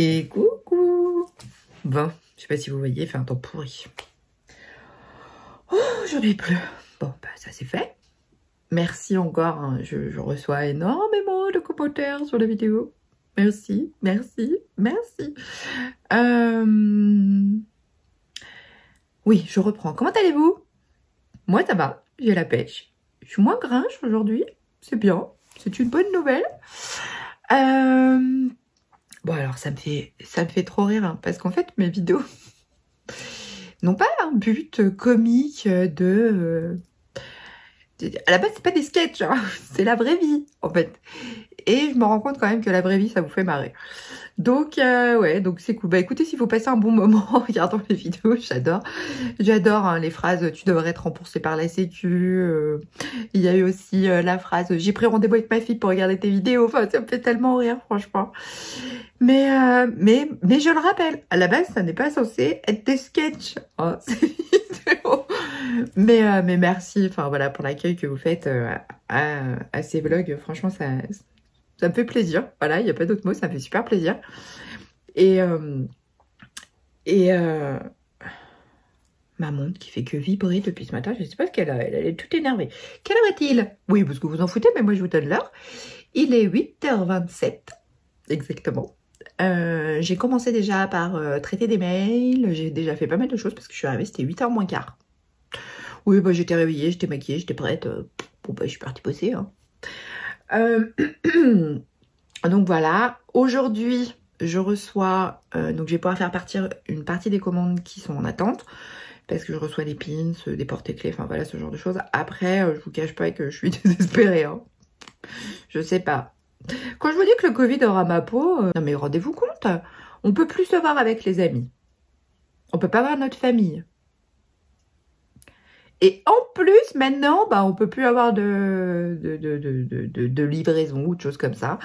Et coucou. Bon, je sais pas si vous voyez, il fait un temps pourri. Oh, aujourd'hui il pleut. Bon, bah ça c'est fait. Merci encore, hein. Je reçois énormément de commentaires sur la vidéo. Merci, merci, merci. Oui, je reprends. Comment allez-vous? Moi ça va, j'ai la pêche. Je suis moins grinche aujourd'hui, c'est bien. C'est une bonne nouvelle. Bon alors ça me fait trop rire hein, parce qu'en fait mes vidéos n'ont pas un but comique à la base c'est pas des sketchs, hein, c'est la vraie vie en fait. Et je me rends compte quand même que la vraie vie ça vous fait marrer. Donc ouais, donc c'est cool. Bah écoutez, s'il faut passer un bon moment en regardant les vidéos, j'adore. J'adore hein, les phrases tu devrais être remboursé par la sécu. Il y a eu aussi la phrase j'ai pris rendez-vous avec ma fille pour regarder tes vidéos. Enfin, ça me fait tellement rire franchement. Mais je le rappelle, à la base ça n'est pas censé être des sketchs. Hein, mais merci, enfin voilà, pour l'accueil que vous faites à ces vlogs. Franchement, ça me fait plaisir. Voilà, il n'y a pas d'autre mot, ça me fait super plaisir. Et ma montre qui fait que vibrer depuis ce matin, je ne sais pas ce qu'elle a, elle est toute énervée. Quelle heure est-il? Oui, parce que vous en foutez, mais moi je vous donne l'heure. Il est 8h27, exactement. J'ai commencé déjà par traiter des mails, j'ai déjà fait pas mal de choses parce que je suis arrivée, c'était 8h moins quart. Oui, bah j'étais réveillée, j'étais maquillée, j'étais prête. Bon bah je suis partie bosser. Hein. Donc voilà, aujourd'hui je reçois, donc je vais pouvoir faire partir une partie des commandes qui sont en attente. Parce que je reçois des pins, des porte-clés, enfin voilà ce genre de choses. Après, je vous cache pas que je suis désespérée. Hein. Je sais pas. Quand je vous dis que le Covid aura ma peau, non mais rendez-vous compte, on peut plus se voir avec les amis. On peut pas voir notre famille. Et en plus, maintenant, bah, on peut plus avoir de livraison ou de choses comme ça.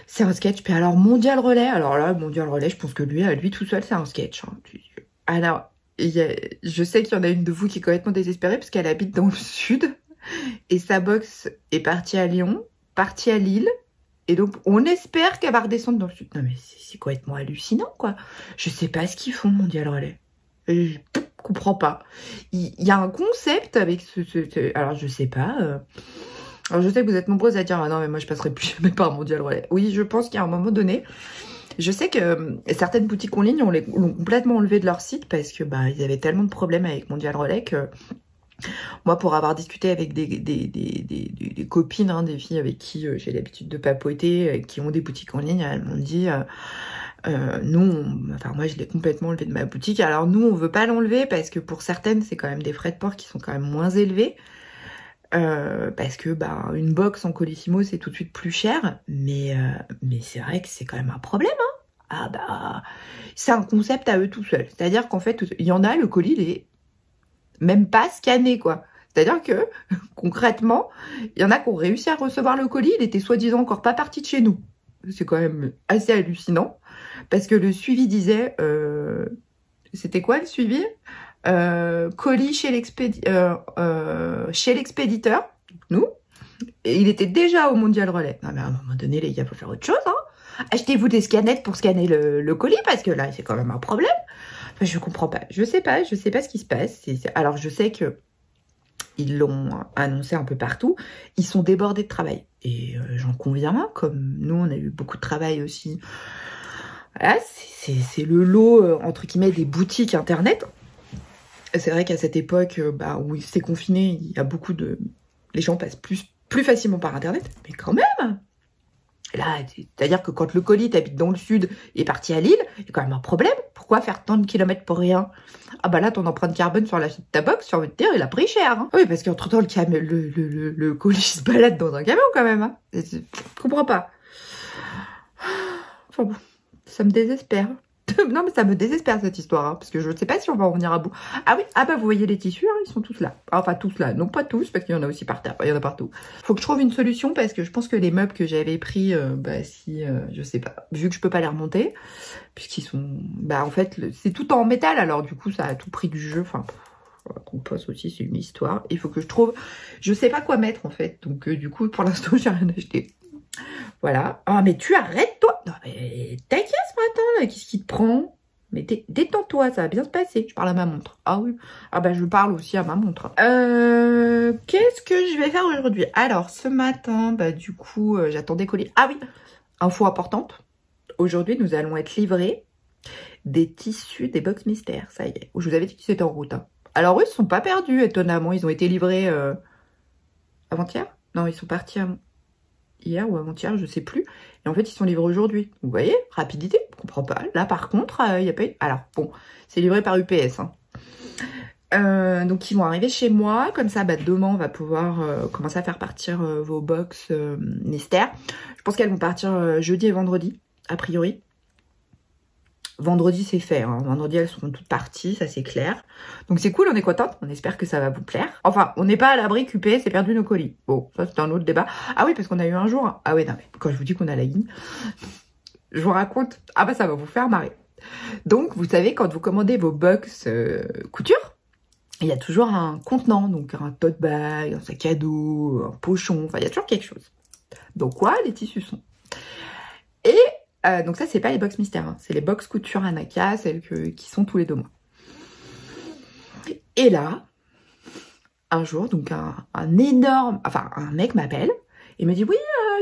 C'est un sketch. Puis alors, Mondial Relais. Alors là, Mondial Relais, je pense que lui tout seul, c'est un sketch. Hein. Alors, je sais qu'il y en a une de vous qui est complètement désespérée parce qu'elle habite dans le sud. Et sa box est partie à Lyon, partie à Lille. Et donc, on espère qu'elle va redescendre dans le sud. Non, mais c'est complètement hallucinant, quoi. Je sais pas ce qu'ils font, Mondial Relais. Je comprends pas. Il y a un concept avec alors, je sais pas. Alors, je sais que vous êtes nombreuses à dire « Ah non, mais moi, je passerai plus jamais par Mondial Relais. » Oui, je pense qu'à un moment donné, je sais que certaines boutiques en ligne l'ont complètement enlevé de leur site parce que bah ils avaient tellement de problèmes avec Mondial Relais que... Moi, pour avoir discuté avec des copines, hein, des filles avec qui j'ai l'habitude de papoter, qui ont des boutiques en ligne, elles m'ont dit enfin moi je l'ai complètement enlevé de ma boutique. Alors nous, on veut pas l'enlever parce que pour certaines, c'est quand même des frais de port qui sont quand même moins élevés. Parce que bah une box en Colissimo, c'est tout de suite plus cher. Mais c'est vrai que c'est quand même un problème, hein. Ah bah, c'est un concept à eux tout seuls. C'est-à-dire qu'en fait, il y en a, le colis, il est même pas scanné, quoi. C'est-à-dire que, concrètement, il y en a qui ont réussi à recevoir le colis, il était soi-disant encore pas parti de chez nous. C'est quand même assez hallucinant, parce que le suivi disait... c'était quoi le suivi? Colis chez l'expéditeur, nous, et il était déjà au Mondial Relais. Non mais à un moment donné, les gars, il faut faire autre chose, hein. Achetez-vous des scanettes pour scanner le colis, parce que là, c'est quand même un problème. Enfin, je comprends pas. Je sais pas ce qui se passe. Alors, je sais que ils l'ont annoncé un peu partout. Ils sont débordés de travail. Et j'en conviens, comme nous, on a eu beaucoup de travail aussi. Voilà, c'est le lot, entre guillemets, des boutiques Internet. C'est vrai qu'à cette époque, bah, où c'est confiné, il y a beaucoup de... Les gens passent plus facilement par Internet. Mais quand même, là, c'est-à-dire que quand le colis, t'habites dans le sud, est parti à Lille, il y a quand même un problème. Pourquoi faire tant de kilomètres pour rien? Ah bah là, ton empreinte carbone sur ta box, sur votre terre, il a pris cher. Hein. Oui, parce qu'entre-temps, le colis se balade dans un camion quand même. Hein. Je comprends pas. Enfin bon, ça me désespère. Non, mais ça me désespère cette histoire, hein, parce que je ne sais pas si on va en venir à bout. Ah oui, ah bah vous voyez les tissus, hein, ils sont tous là. Enfin, tous là, non pas tous, parce qu'il y en a aussi par terre, il y en a partout. Faut que je trouve une solution, parce que je pense que les meubles que j'avais pris, bah si, je sais pas, vu que je peux pas les remonter, puisqu'ils sont, bah en fait, c'est tout en métal, alors du coup, ça a tout pris du jeu, enfin... qu'on pose aussi, c'est une histoire. Il faut que je trouve, je sais pas quoi mettre en fait, donc du coup, pour l'instant, j'ai rien acheté. Voilà. Ah, mais tu arrêtes, toi! Non, mais t'inquiète ce matin! qu'est-ce qui te prend? Mais détends-toi, ça va bien se passer. Je parle à ma montre. Ah oui. Ah bah je parle aussi à ma montre. Qu'est-ce que je vais faire aujourd'hui? Alors ce matin, bah du coup, j'attends des colis. Ah oui, info importante. Aujourd'hui, nous allons être livrés des tissus des box mystères. Ça y est. Je vous avais dit qu'ils étaient en route. Hein. Alors eux, ils ne sont pas perdus, étonnamment. Ils ont été livrés avant-hier? Non, ils sont partis hier ou avant-hier, je sais plus. Et en fait, ils sont livrés aujourd'hui. Vous voyez, rapidité, je comprends pas. Là, par contre, il n'y a pas eu... Alors, bon, c'est livré par UPS. Hein. Donc, ils vont arriver chez moi. Comme ça, bah, demain, on va pouvoir commencer à faire partir vos box mystères. Je pense qu'elles vont partir jeudi et vendredi, a priori. Vendredi, c'est fait. Hein. Vendredi, elles seront toutes parties, ça c'est clair. Donc c'est cool, on est contente. On espère que ça va vous plaire. Enfin, on n'est pas à l'abri qu'UPS ait perdu nos colis. Bon, ça c'est un autre débat. Ah oui, parce qu'on a eu un jour... Ah oui, non, mais quand je vous dis qu'on a la ligne, je vous raconte... Ah bah ça va vous faire marrer. Donc, vous savez, quand vous commandez vos box couture, il y a toujours un contenant. Donc un tote bag, un sac à dos, un pochon. Enfin, il y a toujours quelque chose. Donc quoi, les tissus sont. Et... donc ça, c'est pas les box mystères, hein. C'est les box couture Anaka, celles qui sont tous les 2 mois. Et là, un jour, donc un énorme... Enfin, un mec m'appelle et me dit « Oui,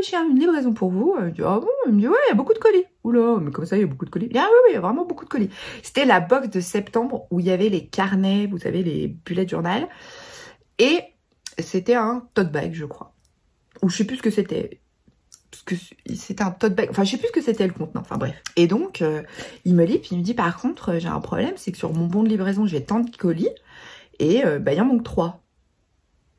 j'ai une livraison pour vous. » Je dis « Ah bon ?» Il me dit « Ouais, il y a beaucoup de colis. » Oula, mais comme ça, il y a beaucoup de colis. Il dit « Ah oui, il y a vraiment beaucoup de colis. » C'était la box de septembre où il y avait les carnets, vous savez, les bullet journal. Et c'était un tote bag, je crois. Ou je sais plus ce que c'était. Parce que c'était un tote bag, enfin je sais plus ce que c'était le contenant, enfin bref. Et donc il me lit, puis il me dit par contre j'ai un problème, c'est que sur mon bon de livraison j'ai tant de colis et bah il en manque 3.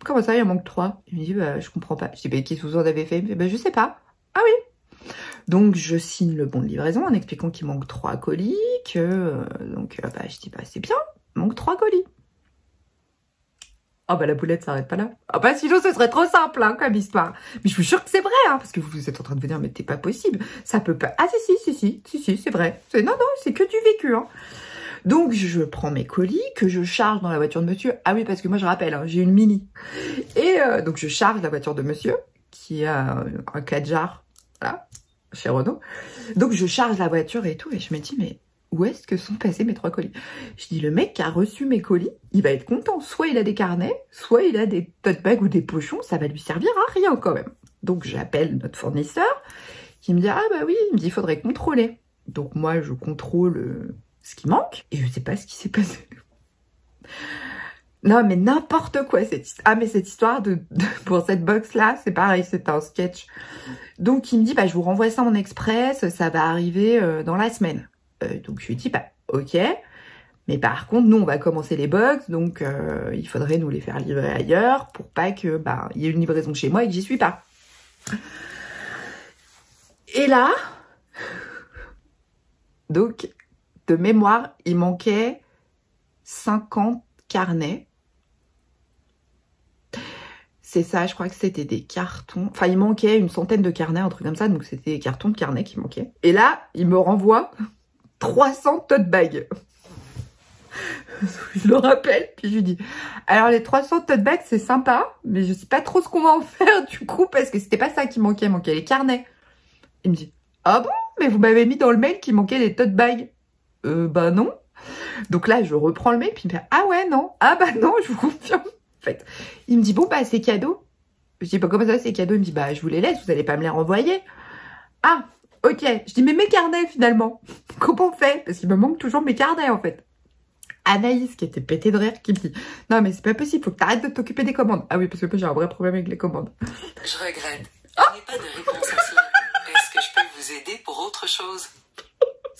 Comment ça il en manque 3? Il me dit bah je comprends pas. Je dis bah qu'est-ce que vous en avez fait? Il me dit bah je sais pas. Ah oui. Donc je signe le bon de livraison en expliquant qu'il manque 3 colis, que bah je dis bah c'est bien, il manque 3 colis. Ah bah la boulette s'arrête pas là. Ah bah sinon ce serait trop simple hein, comme histoire. Mais je suis sûre que c'est vrai hein, parce que vous êtes en train de vous dire mais t'es pas possible. Ça peut pas... Ah si c'est vrai. Non c'est que du vécu hein. Donc je prends mes colis que je charge dans la voiture de monsieur. Ah oui parce que moi je rappelle hein, j'ai une Mini. Et donc je charge la voiture de monsieur qui a un 4 jar là chez Renault. Donc je charge la voiture et tout et je me dis mais... Où est-ce que sont passés mes 3 colis? Je dis, le mec qui a reçu mes colis, il va être content. Soit il a des carnets, soit il a des tote bags ou des pochons. Ça va lui servir à rien quand même. Donc j'appelle notre fournisseur qui me dit, ah bah oui, il me dit, il faudrait contrôler. Donc moi, je contrôle ce qui manque et je sais pas ce qui s'est passé. Non mais n'importe quoi cette histoire. Ah mais cette histoire pour cette box là, c'est pareil, c'est un sketch. Donc il me dit, bah je vous renvoie ça en express, ça va arriver dans la semaine. Donc je lui dis bah ok, mais par contre nous on va commencer les box, donc il faudrait nous les faire livrer ailleurs pour pas que bah il y ait une livraison chez moi et que j'y suis pas. Et là, donc de mémoire il manquait 50 carnets. C'est ça, je crois que c'était des cartons. Enfin, il manquait une centaine de carnets, un truc comme ça. Donc, c'était des cartons de carnets qui manquaient. Et là, il me renvoie 300 tote bags. Je le rappelle, puis je lui dis, alors les 300 tote bags, c'est sympa, mais je sais pas trop ce qu'on va en faire du coup, parce que c'était pas ça qui manquait, il manquait les carnets. Il me dit, ah bon, mais vous m'avez mis dans le mail qu'il manquait des tote bags. Bah non. Donc là, je reprends le mail, puis il me fait, ah ouais, non. Ah bah non, je vous confirme. En fait, il me dit, bon, bah c'est cadeau. Je dis, bah comment ça, c'est cadeau? Il me dit, bah je vous les laisse, vous allez pas me les renvoyer. Ah, ok. Je dis, mais mes carnets finalement, comment on fait? Parce qu'il me manque toujours mes carnets en fait. Anaïs, qui était pétée de rire, qui me dit, non mais c'est pas possible, faut que t'arrêtes de t'occuper des commandes. Ah oui, parce que moi j'ai un vrai problème avec les commandes. Je regrette. Je n'ai pas de réponse à cela. Est-ce que je peux vous aider pour autre chose?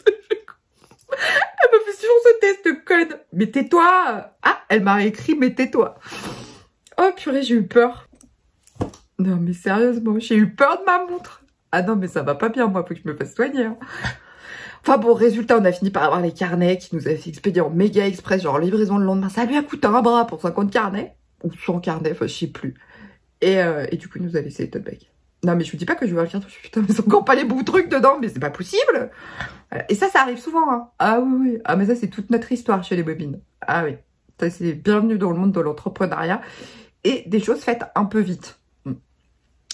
Elle me fait toujours ce test de code. Mais tais-toi. Ah, elle m'a écrit, mais tais-toi. Oh purée, j'ai eu peur. Non mais sérieusement, j'ai eu peur de ma montre. Ah non mais ça va pas bien, moi, faut que je me fasse soigner. Hein. Enfin bon, résultat, on a fini par avoir les carnets qui nous avaient fait expédier en méga express, genre livraison le lendemain. Ça lui a coûté un bras pour 50 carnets. Ou 100 carnets, enfin je sais plus. Et du coup, il nous a laissé les tote bags. Non mais je vous dis pas que je vais le faire. Putain, mais c'est encore pas les bons trucs dedans, mais c'est pas possible. Et ça arrive souvent. Hein. Ah oui, oui. Ah mais ça, c'est toute notre histoire chez les bobines. Ah oui. Ça, c'est bienvenue dans le monde de l'entrepreneuriat. Et des choses faites un peu vite.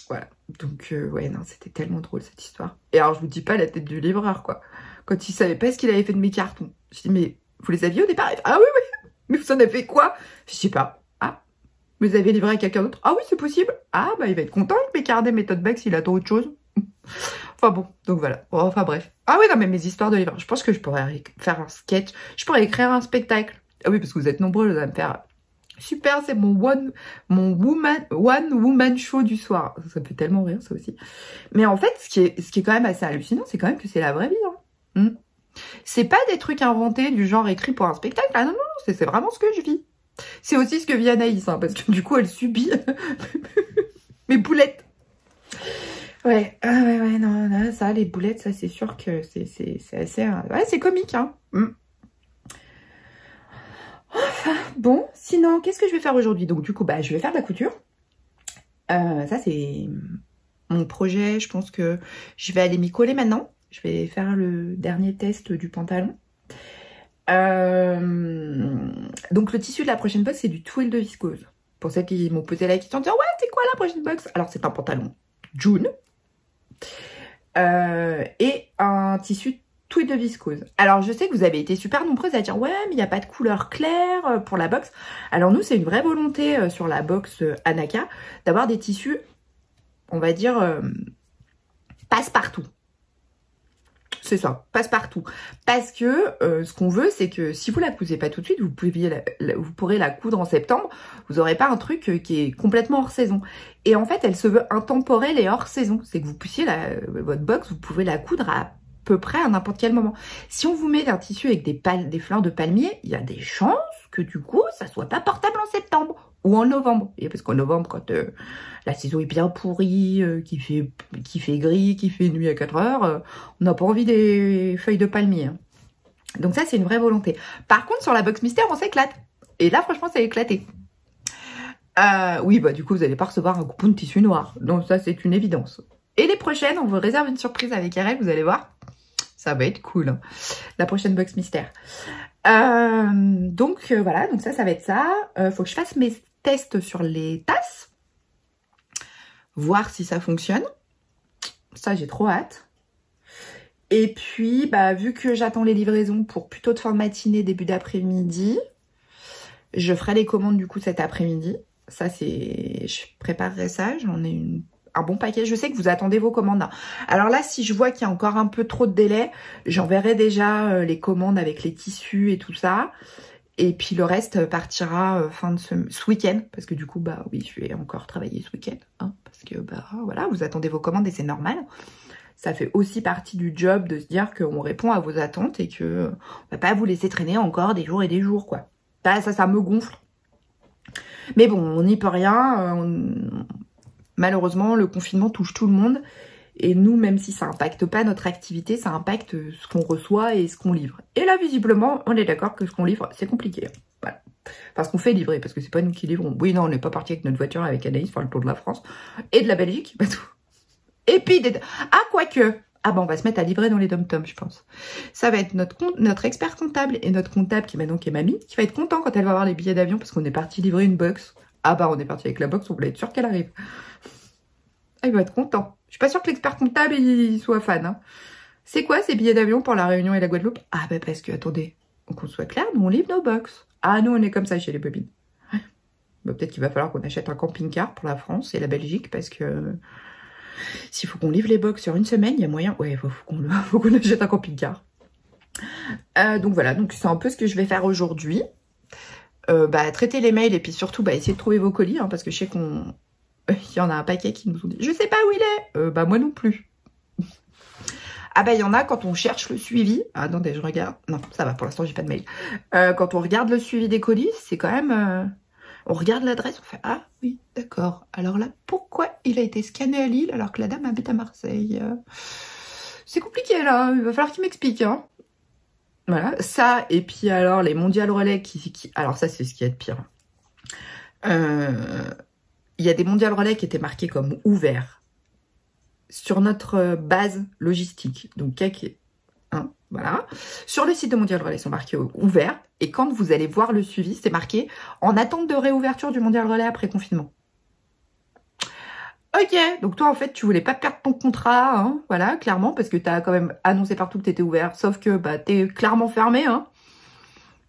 Voilà. Donc, ouais, non, c'était tellement drôle cette histoire. Et alors, je vous dis pas la tête du livreur, quoi. quand il savait pas ce qu'il avait fait de mes cartons. Je dis, mais vous les aviez au départ? Ah oui, oui. Mais vous en avez fait quoi? Je sais pas. Ah, vous les avez livrés à quelqu'un d'autre? Ah oui, c'est possible. Ah, bah il va être content avec mes carnets, mes tote bags s'il attend autre chose. Enfin bon, donc voilà. Bon, enfin bref. Ah oui, non, mais mes histoires de livres. Je pense que je pourrais faire un sketch. Je pourrais écrire un spectacle. Ah oui, parce que vous êtes nombreux à me faire... Super, c'est mon one woman show du soir. Ça me fait tellement rire, ça aussi. Mais en fait, ce qui est quand même assez hallucinant, c'est quand même que c'est la vraie vie. Hein. C'est pas des trucs inventés du genre écrit pour un spectacle. Ah non, non, non, c'est vraiment ce que je vis. C'est aussi ce que vit Anaïs, hein, parce que du coup, elle subit mes boulettes. Ouais, ouais, non, là, ça, les boulettes, ça, c'est sûr que c'est assez... Ouais, c'est comique, hein. Enfin, bon, sinon, qu'est-ce que je vais faire aujourd'hui? Donc, du coup, bah, je vais faire de la couture. Ça, c'est mon projet. Je pense que je vais aller m'y coller maintenant. Je vais faire le dernier test du pantalon. Donc, le tissu de la prochaine box, c'est du twill de viscose. Pour celles qui m'ont posé la question, dire, ouais, c'est quoi la prochaine box? Alors, c'est un pantalon June. Et un tissu twill de viscose. Alors, je sais que vous avez été super nombreuses à dire, ouais, mais il n'y a pas de couleur claire pour la box. Alors, nous, c'est une vraie volonté sur la box Anaka d'avoir des tissus, on va dire, passe-partout. C'est ça, passe-partout. Parce que ce qu'on veut, c'est que si vous la cousez pas tout de suite, vous pourrez la coudre en septembre. Vous n'aurez pas un truc qui est complètement hors saison. Et en fait, elle se veut intemporelle et hors saison. C'est que vous puissiez, votre box, vous pouvez la coudre à peu près à n'importe quel moment. Si on vous met un tissu avec des fleurs de palmier, il y a des chances que du coup, ça soit pas portable en septembre ou en novembre. Et parce qu'en novembre, quand la saison est bien pourrie, qui fait gris, qui fait nuit à 4 heures, on n'a pas envie des feuilles de palmier. Hein. Donc ça, c'est une vraie volonté. Par contre, sur la box mystère, on s'éclate. Et là, franchement, ça a éclaté. Oui, bah du coup, vous n'allez pas recevoir un coupon de tissu noir. Donc ça, c'est une évidence. Et les prochaines, on vous réserve une surprise avec RL, vous allez voir. Ça va être cool. Hein. La prochaine box mystère. Donc voilà, donc ça va être ça. Faut que je fasse mes tests sur les tasses. Voir si ça fonctionne. Ça, j'ai trop hâte. Et puis, bah, vu que j'attends les livraisons pour plutôt de fin de matinée, début d'après-midi, je ferai les commandes du coup cet après-midi. Ça, c'est... Je préparerai ça. J'en ai un bon paquet. Je sais que vous attendez vos commandes. Alors là, si je vois qu'il y a encore un peu trop de délai, j'enverrai déjà les commandes avec les tissus et tout ça. Et puis le reste partira fin de ce week-end. Parce que du coup, bah oui, je vais encore travailler ce week-end. Hein, parce que, bah voilà, vous attendez vos commandes et c'est normal. Ça fait aussi partie du job de se dire qu'on répond à vos attentes et que on va pas vous laisser traîner encore des jours et des jours, quoi. Ça me gonfle. Mais bon, on n'y peut rien. Malheureusement, le confinement touche tout le monde. Et nous, même si ça impacte pas notre activité, ça impacte ce qu'on reçoit et ce qu'on livre. Et là, visiblement, on est d'accord que ce qu'on livre, c'est compliqué. Voilà. Enfin, ce qu'on fait livrer, parce que c'est pas nous qui livrons. Oui, non, on n'est pas parti avec notre voiture, avec Anaïs, faire le tour de la France. Et de la Belgique, pas tout. Et puis, ah, quoique. Ah ben, on va se mettre à livrer dans les dom-toms, je pense. Ça va être notre expert comptable et notre comptable, qui maintenant qui est mamie, qui va être content quand elle va avoir les billets d'avion, parce qu'on est parti livrer une box. Ah bah, on est parti avec la box, on voulait être sûr qu'elle arrive. Ah, il va être content. Je suis pas sûre que l'expert comptable il soit fan. Hein. C'est quoi ces billets d'avion pour la Réunion et la Guadeloupe? Ah bah parce que, attendez, qu'on soit clair, nous on livre nos box. Ah, nous on est comme ça chez les bobines. Bah, peut-être qu'il va falloir qu'on achète un camping-car pour la France et la Belgique, parce que s'il faut qu'on livre les box sur une semaine, il y a moyen. Ouais, faut qu'on achète un camping-car. Donc voilà, donc c'est un peu ce que je vais faire aujourd'hui. Traiter les mails et puis surtout essayer de trouver vos colis, hein, parce que je sais qu'on... Il y en a un paquet qui nous ont dit « Je sais pas où il est !» Moi non plus. Ah bah il y en a quand on cherche le suivi. Ah, attendez, je regarde. Non, ça va, pour l'instant, j'ai pas de mail. Quand on regarde le suivi des colis, c'est quand même... On regarde l'adresse, on fait « Ah oui, d'accord. Alors là, pourquoi il a été scanné à Lille alors que la dame habite à Marseille ?» C'est compliqué là, il va falloir qu'il m'explique. Hein. Voilà, ça, et puis alors les mondiales relais Alors ça, c'est ce qui est de pire. Il y a des mondiales relais qui étaient marqués comme ouverts sur notre base logistique. Donc, hein, voilà. Sur le site de Mondial Relais, ils sont marqués ouverts. Et quand vous allez voir le suivi, c'est marqué en attente de réouverture du Mondial Relais après confinement. Ok, donc toi en fait tu voulais pas perdre ton contrat, hein, voilà, clairement, parce que t'as quand même annoncé partout que t'étais ouvert, sauf que bah t'es clairement fermé, hein.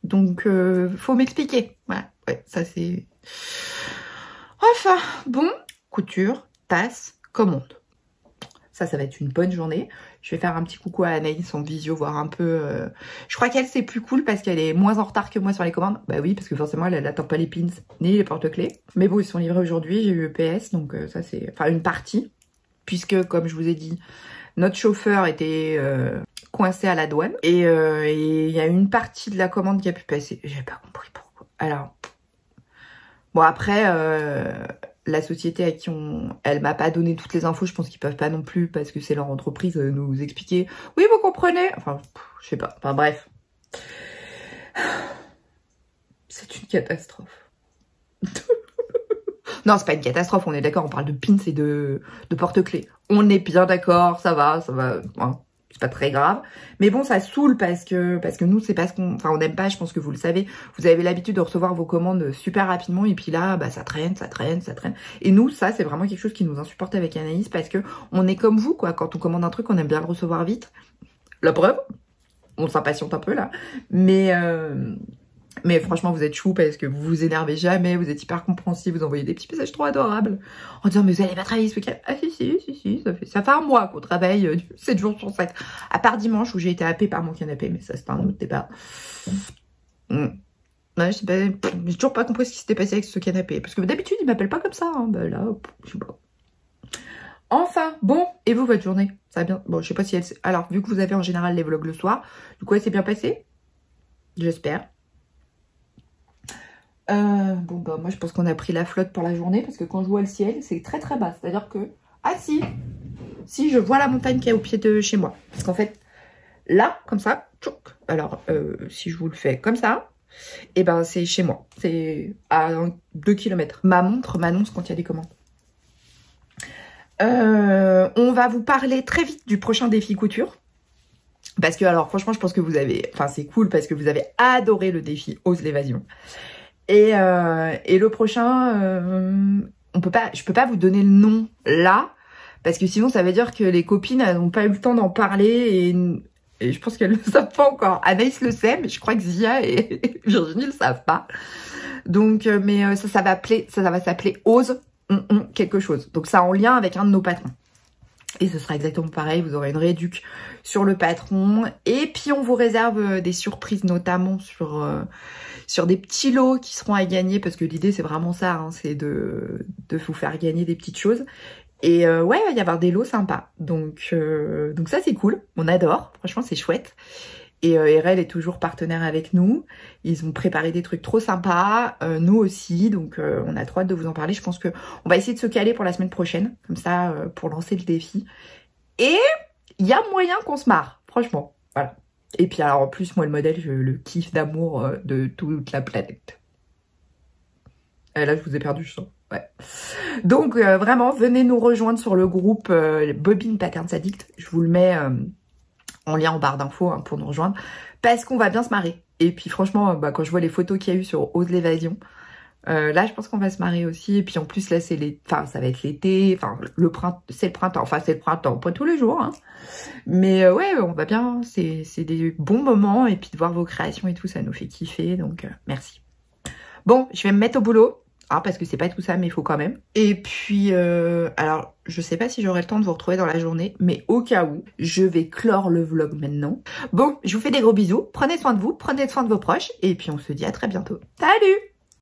Donc faut m'expliquer. Voilà, ouais, ça c'est... Enfin, bon, couture, tasse, commande. Ça va être une bonne journée. Je vais faire un petit coucou à Anaïs en visio, voir un peu... Je crois qu'elle, c'est plus cool parce qu'elle est moins en retard que moi sur les commandes. Bah oui, parce que forcément, elle n'attend pas les pins ni les porte-clés. Mais bon, ils sont livrés aujourd'hui. J'ai eu EPS, donc ça, c'est... Enfin, une partie. Puisque, comme je vous ai dit, notre chauffeur était coincé à la douane. Et il y a une partie de la commande qui a pu passer. J'ai pas compris pourquoi. Alors... Bon, après... la société à qui elle m'a pas donné toutes les infos, je pense qu'ils peuvent pas non plus parce que c'est leur entreprise nous expliquer. Oui, vous comprenez. Enfin, je sais pas. Enfin bref. C'est une catastrophe. Non, c'est pas une catastrophe, on est d'accord, on parle de pins et de porte-clés. On est bien d'accord, ça va, hein, c'est pas très grave. Mais bon, ça saoule parce que nous, c'est pas ce qu'on... Enfin, on n'aime pas, je pense que vous le savez. Vous avez l'habitude de recevoir vos commandes super rapidement et puis là, bah ça traîne. Et nous, ça, c'est vraiment quelque chose qui nous insupporte avec Anaïs parce que on est comme vous, quoi. Quand on commande un truc, on aime bien le recevoir vite. La preuve, on s'impatiente un peu là. Mais franchement, vous êtes chou parce que vous vous énervez jamais, vous êtes hyper compréhensif, vous envoyez des petits messages trop adorables en disant mais vous allez pas travailler ce week-end. Ah si, ça fait un mois qu'on travaille 7 jours sur 7. À part dimanche où j'ai été happée par mon canapé, mais ça c'est un autre débat. Ouais, j'ai toujours pas compris ce qui s'était passé avec ce canapé. Parce que d'habitude, il m'appelle pas comme ça. Hein. Bah là, je sais pas. Enfin, bon, et vous, votre journée? Ça va bien? Bon, je sais pas si elle... Alors, vu que vous avez en général les vlogs le soir, du coup, elle s'est bien passée? J'espère. Bon bah moi je pense qu'on a pris la flotte pour la journée parce que quand je vois le ciel c'est très très bas, c'est à dire que si je vois la montagne qui est au pied de chez moi, parce qu'en fait là comme ça tchouk, alors si je vous le fais comme ça et ben c'est chez moi, c'est à 2 km. Ma montre m'annonce quand il y a des commandes. On va vous parler très vite du prochain défi couture. Parce que alors franchement je pense que vous avez, enfin c'est cool parce que vous avez adoré le défi Ose l'évasion. Et le prochain, je peux pas vous donner le nom là, parce que sinon ça veut dire que les copines n'ont pas eu le temps d'en parler et je pense qu'elles ne le savent pas encore. Anaïs le sait, mais je crois que Zia et Virginie le savent pas. Donc, mais ça va s'appeler Ose quelque chose. Donc ça en lien avec un de nos patrons. Et ce sera exactement pareil, vous aurez une réduc sur le patron. Et puis on vous réserve des surprises, notamment sur des petits lots qui seront à gagner. Parce que l'idée c'est vraiment ça, hein, c'est de vous faire gagner des petites choses. Et ouais, il va y avoir des lots sympas. Donc ça c'est cool, on adore, franchement c'est chouette. Et RL est toujours partenaire avec nous. Ils ont préparé des trucs trop sympas, nous aussi. Donc on a trop hâte de vous en parler. Je pense qu'on va essayer de se caler pour la semaine prochaine, comme ça, pour lancer le défi. Et il y a moyen qu'on se marre, franchement. Voilà. Et puis alors en plus, moi le modèle, je le kiffe d'amour de toute la planète. Et là, je vous ai perdu, je sens. Ouais. Donc vraiment, venez nous rejoindre sur le groupe Bobine Patterns Addict. Je vous le mets... en lien en barre d'infos hein, pour nous rejoindre, parce qu'on va bien se marrer. Et puis franchement, bah, quand je vois les photos qu'il y a eu sur Ose l'évasion, là je pense qu'on va se marrer aussi. Et puis en plus là c'est ça va être l'été, enfin le printemps, c'est le printemps, pas tous les jours. Hein. Mais ouais, on va bien, c'est des bons moments. Et puis de voir vos créations et tout, ça nous fait kiffer, donc merci. Bon, je vais me mettre au boulot. Ah, parce que c'est pas tout ça, mais il faut quand même. Et puis, alors, je sais pas si j'aurai le temps de vous retrouver dans la journée, mais au cas où, je vais clore le vlog maintenant. Bon, je vous fais des gros bisous. Prenez soin de vous, prenez soin de vos proches, et puis on se dit à très bientôt. Salut!